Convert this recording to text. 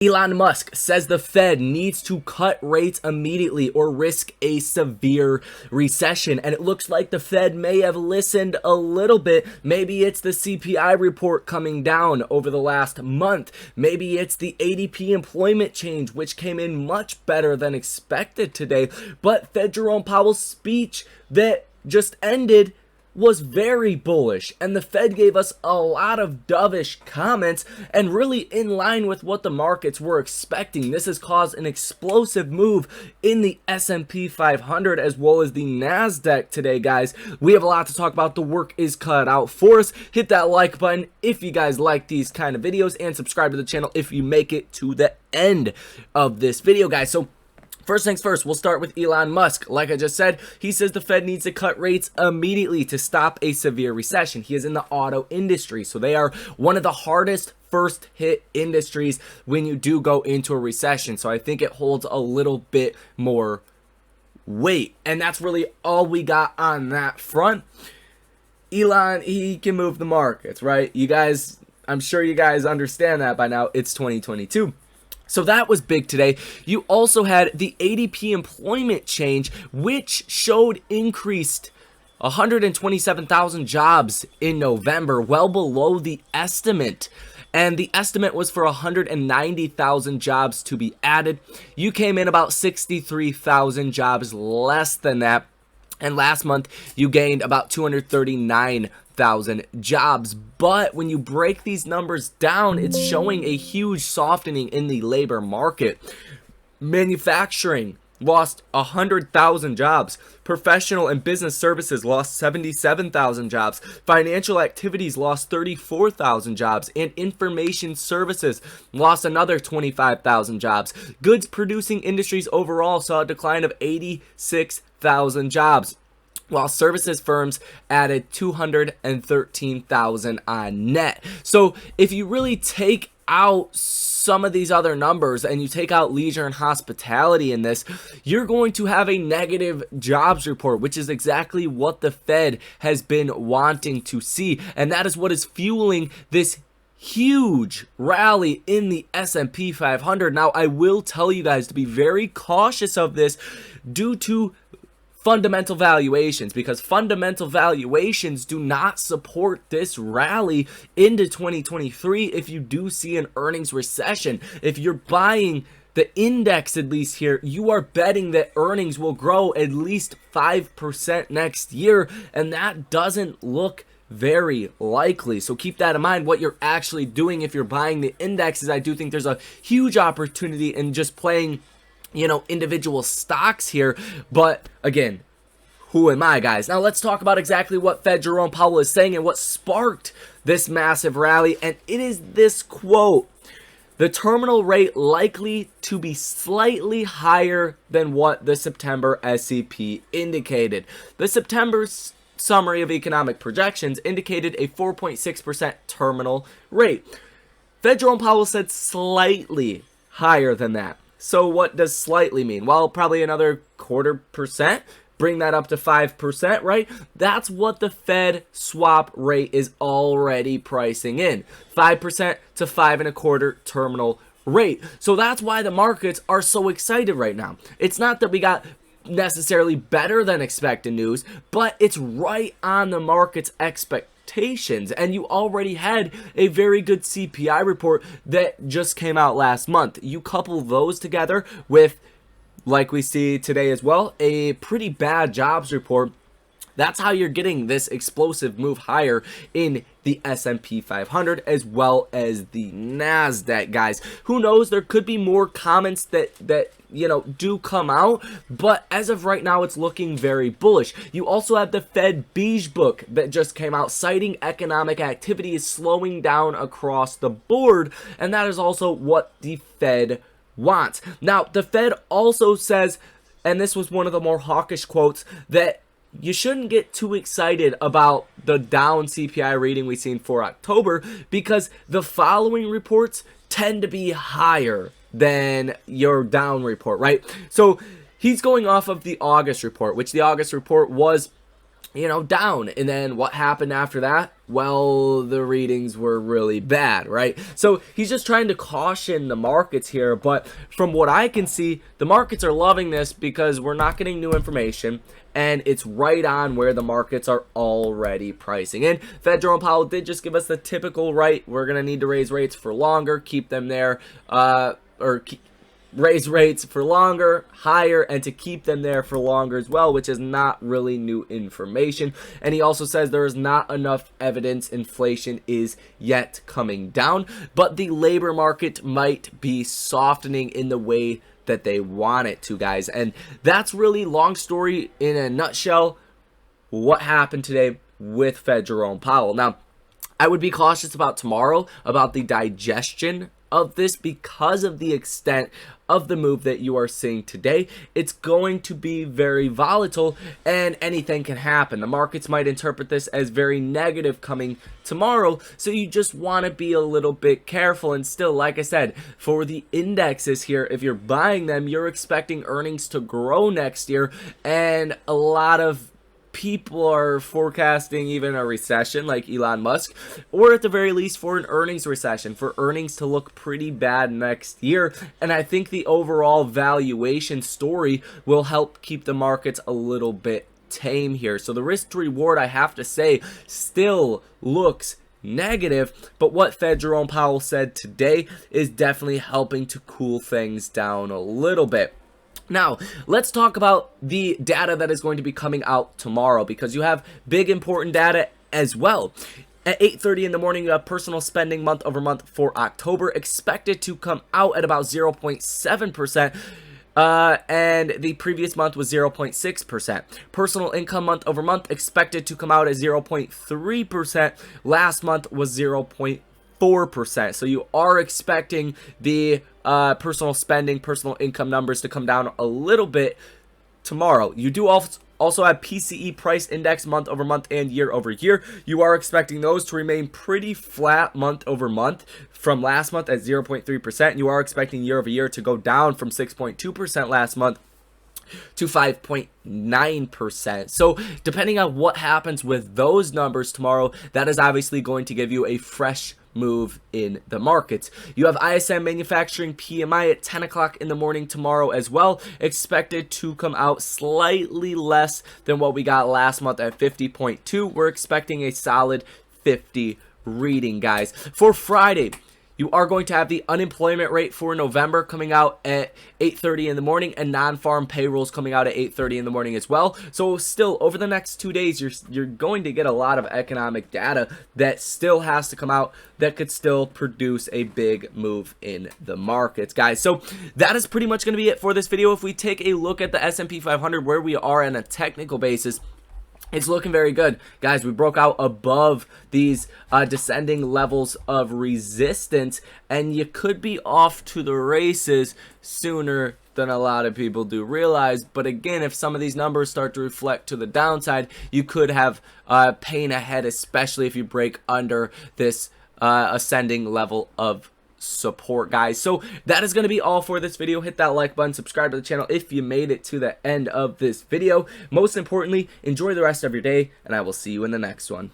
Elon Musk says the Fed needs to cut rates immediately or risk a severe recession. And it looks like the Fed may have listened a little bit. Maybe it's the CPI report coming down over the last month. Maybe it's the ADP employment change, which came in much better than expected today. But Fed Jerome Powell's speech that just ended was very bullish, and the Fed gave us a lot of dovish comments and really in line with what the markets were expecting. This has caused an explosive move in the S&P 500 as well as the NASDAQ today, guys. We have a lot to talk about. The work is cut out for us. Hit that like button if you guys like these kind of videos, and subscribe to the channel if you make it to the end of this video, guys. So first things first, we'll start with Elon Musk. Like I just said, he says the Fed needs to cut rates immediately to stop a severe recession. He is in the auto industry, so they are one of the hardest first hit industries when you do go into a recession. So I think it holds a little bit more weight. And that's really all we got on that front. Elon, he can move the markets, right? You guys, I'm sure you guys understand that by now. It's 2022. So that was big today. You also had the ADP employment change, which showed increased 127,000 jobs in November, well below the estimate. And the estimate was for 190,000 jobs to be added. You came in about 63,000 jobs less than that. And last month, you gained about 239,000 jobs. But when you break these numbers down, it's showing a huge softening in the labor market. Manufacturing lost 100,000 jobs. Professional and business services lost 77,000 jobs. Financial activities lost 34,000 jobs. And information services lost another 25,000 jobs. Goods producing industries overall saw a decline of 86,000 jobs, while services firms added 213,000 on net. So if you really take out some of these other numbers and you take out leisure and hospitality in this, you're going to have a negative jobs report, which is exactly what the Fed has been wanting to see. And that is what is fueling this huge rally in the S&P 500. Now, I will tell you guys to be very cautious of this due to fundamental valuations, because fundamental valuations do not support this rally into 2023 if you do see an earnings recession. If you're buying the index, at least here, you are betting that earnings will grow at least 5% next year, and that doesn't look very likely. So keep that in mind. What you're actually doing if you're buying the index is, I do think there's a huge opportunity in just playing, you know, individual stocks here. But again, who am I, guys? Now let's talk about exactly what Fed Jerome Powell is saying and what sparked this massive rally. And it is this quote: the terminal rate likely to be slightly higher than what the September SEP indicated. The September summary of economic projections indicated a 4.6% terminal rate. Fed Jerome Powell said slightly higher than that. So what does slightly mean? Well, probably another 0.25%. Bring that up to 5%, right? That's what the Fed swap rate is already pricing in. 5% to 5.25% terminal rate. So that's why the markets are so excited right now. It's not that we got necessarily better than expected news, but it's right on the market's expectations. And you already had a very good CPI report that just came out last month. You couple those together with, like we see today as well, a pretty bad jobs report. That's how you're getting this explosive move higher in the S&P 500 as well as the NASDAQ, guys. Who knows? There could be more comments that you know, do come out, but as of right now, it's looking very bullish. You also have the Fed Beige Book that just came out, citing economic activity is slowing down across the board, and that is also what the Fed wants. Now, the Fed also says, and this was one of the more hawkish quotes, that you shouldn't get too excited about the down CPI reading we've seen for October, because the following reports tend to be higher than your down report, right? So he's going off of the August report, which the August report was, you know, down. And then what happened after that? well, the readings were really bad, right? So he's just trying to caution the markets here, but from what I can see, the markets are loving this because we're not getting new information, and it's right on where the markets are already pricing in. Fed Jerome Powell did just give us the typical, right, we're going to need to raise rates for longer, keep them there, raise rates for longer, higher, and to keep them there for longer as well, which is not really new information. And he also says there is not enough evidence inflation is yet coming down, but the labor market might be softening in the way that they want it to, guys. And that's really, long story in a nutshell, what happened today with Fed Jerome Powell. Now, I would be cautious about tomorrow, about the digestion of this, because of the extent of the move that you are seeing today. It's going to be very volatile and anything can happen. The markets might interpret this as very negative coming tomorrow, so you just want to be a little bit careful. And still, like I said, for the indexes here, if you're buying them, you're expecting earnings to grow next year, and a lot of people are forecasting even a recession like Elon Musk, or at the very least for an earnings recession, for earnings to look pretty bad next year. And I think the overall valuation story will help keep the markets a little bit tame here. So the risk to reward, I have to say, still looks negative, but what Fed Jerome Powell said today is definitely helping to cool things down a little bit. Now, let's talk about the data that is going to be coming out tomorrow, because you have big important data as well. At 8:30 in the morning, you have personal spending month over month for October, expected to come out at about 0.7%. And the previous month was 0.6%. Personal income month over month expected to come out at 0.3%. Last month was 0.4%. So you are expecting the personal spending, personal income numbers to come down a little bit tomorrow. You do also have PCE price index month over month and year over year. You are expecting those to remain pretty flat month over month from last month at 0.3%. You are expecting year over year to go down from 6.2% last month to 5.9%. So depending on what happens with those numbers tomorrow, that is obviously going to give you a fresh move in the markets. You have ISM manufacturing PMI at 10 o'clock in the morning tomorrow as well, expected to come out slightly less than what we got last month at 50.2. We're expecting a solid 50 reading, guys. For Friday, you are going to have the unemployment rate for November coming out at 8:30 in the morning, and non-farm payrolls coming out at 8:30 in the morning as well. So still, over the next 2 days, you're going to get a lot of economic data that still has to come out that could still produce a big move in the markets, guys. So that is pretty much going to be it for this video. If we take a look at the S&P 500, where we are on a technical basis, it's looking very good, guys. We broke out above these descending levels of resistance, and you could be off to the races sooner than a lot of people do realize. But again, if some of these numbers start to reflect to the downside, you could have pain ahead, especially if you break under this ascending level of support, guys. So that is going to be all for this video. Hit that like button, subscribe to the channel if you made it to the end of this video. Most importantly, enjoy the rest of your day, and I will see you in the next one.